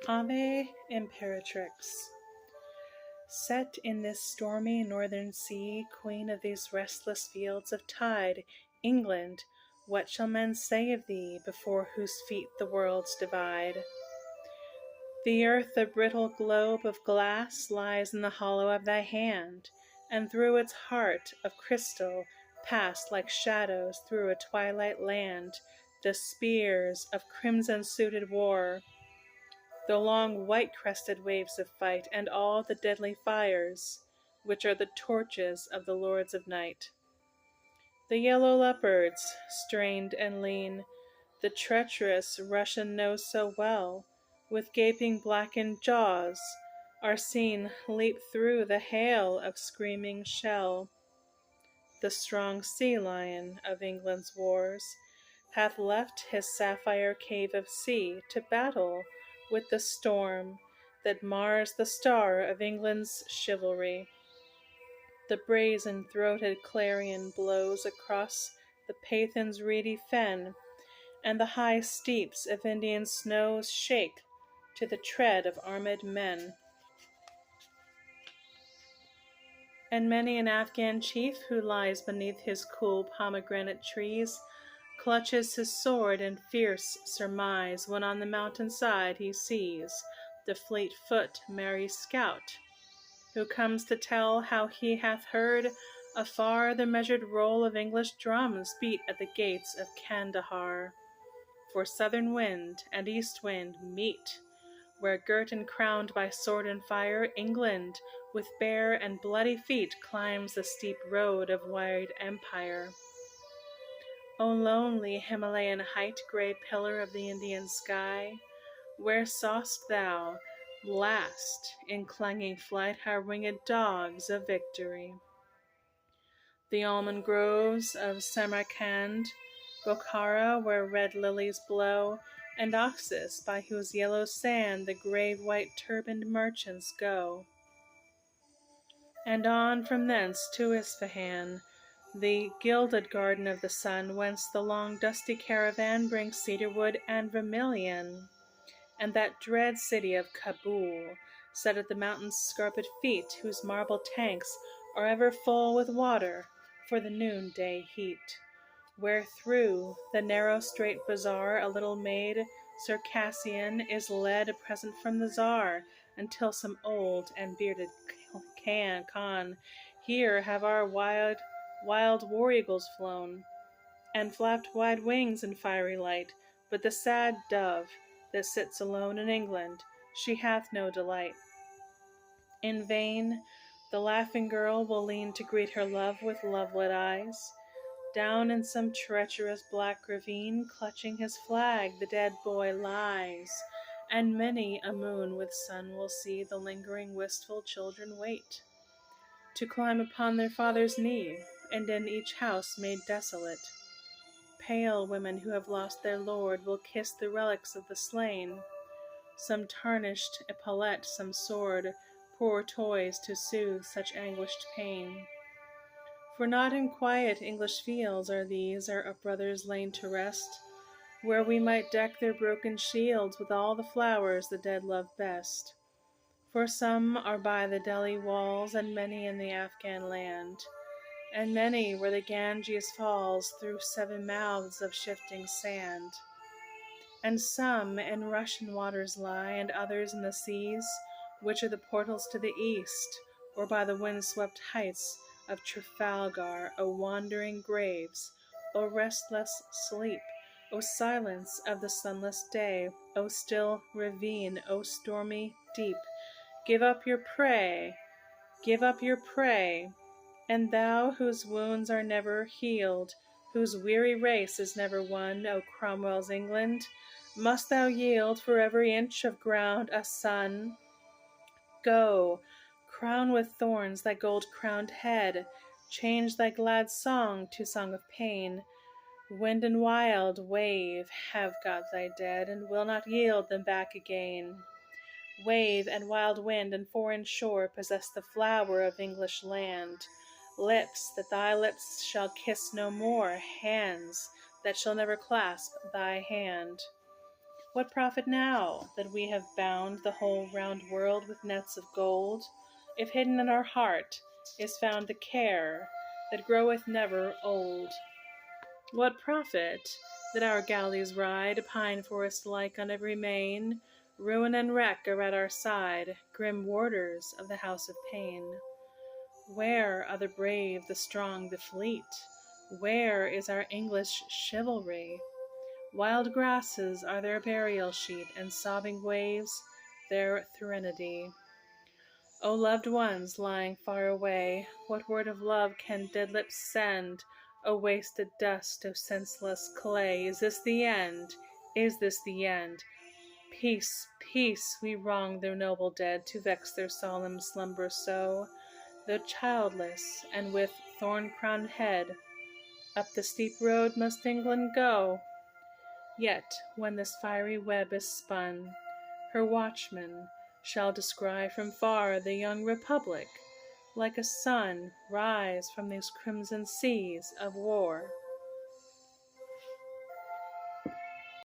Ave Imperatrix. Set in this stormy northern sea, queen of these restless fields of tide, England, what shall men say of thee, before whose feet the worlds divide? The earth, a brittle globe of glass, lies in the hollow of thy hand, and through its heart of crystal pass like shadows through a twilight land the spears of crimson-suited war, the long white-crested waves of fight, and all the deadly fires, which are the torches of the lords of night. The yellow leopards, strained and lean, the treacherous Russian knows so well, with gaping blackened jaws, are seen leap through the hail of screaming shell. The strong sea lion of England's wars hath left his sapphire cave of sea to battle with the storm that mars the star of England's chivalry. The brazen-throated clarion blows across the Pathan's reedy fen, and the high steeps of Indian snows shake to the tread of armed men. And many an Afghan chief who lies beneath his cool pomegranate trees clutches his sword in fierce surmise when on the mountain side he sees the fleet-foot merry scout, who comes to tell how he hath heard afar the measured roll of English drums beat at the gates of Kandahar. For southern wind and east wind meet, where girt and crowned by sword and fire, England with bare and bloody feet climbs the steep road of wide empire. O lonely Himalayan height, grey pillar of the Indian sky, where saw'st thou last in clanging flight our winged dogs of victory? The almond groves of Samarcand, Bokhara, where red lilies blow, and Oxus, by whose yellow sand the grave white turbaned merchants go. And on from thence to Isfahan, the gilded garden of the sun, whence the long dusty caravan brings cedarwood and vermilion, and that dread city of Kabul, set at the mountain's scarped feet, whose marble tanks are ever full with water for the noonday heat, where through the narrow straight bazaar a little maid Circassian is led a present from the Tsar, until some old and bearded Khan, here have our wild war eagles flown, and flapped wide wings in fiery light, but the sad dove that sits alone in England, she hath no delight. In vain the laughing girl will lean to greet her love with love-lit eyes. Down in some treacherous black ravine, clutching his flag, the dead boy lies, and many a moon with sun will see the lingering wistful children wait to climb upon their father's knee, and in each house made desolate, pale women who have lost their lord will kiss the relics of the slain, some tarnished epaulette, some sword, poor toys to soothe such anguished pain. For not in quiet English fields are these our brothers lain to rest, where we might deck their broken shields with all the flowers the dead love best. For some are by the Delhi walls, and many in the Afghan land, and many where the Ganges falls through 7 mouths of shifting sand. And some in Russian waters lie, and others in the seas, which are the portals to the east, or by the wind-swept heights of Trafalgar. O wandering graves, O restless sleep, O silence of the sunless day, O still ravine, O stormy deep, give up your prey, and thou whose wounds are never healed, whose weary race is never won, O Cromwell's England, must thou yield for every inch of ground a son? Go, crown with thorns thy gold-crowned head, change thy glad song to song of pain. Wind and wild wave have got thy dead, and will not yield them back again. Wave and wild wind and foreign shore possess the flower of English land, lips that thy lips shall kiss no more, hands that shall never clasp thy hand. What profit now that we have bound the whole round world with nets of gold, if hidden in our heart is found the care that groweth never old? What profit that our galleys ride, pine forest like on every main? Ruin and wreck are at our side, grim warders of the house of pain. Where are the brave, the strong, the fleet? Where is our English chivalry? Wild grasses are their burial sheet, and sobbing waves their threnody. O loved ones lying far away, what word of love can dead lips send? O wasted dust, O senseless clay, is this the end? Is this the end? Peace, peace, we wrong their noble dead, to vex their solemn slumber so. Though childless, and with thorn-crowned head, up the steep road must England go. Yet, when this fiery web is spun, her watchmen shall descry from far the young Republic, like a sun, rise from these crimson seas of war.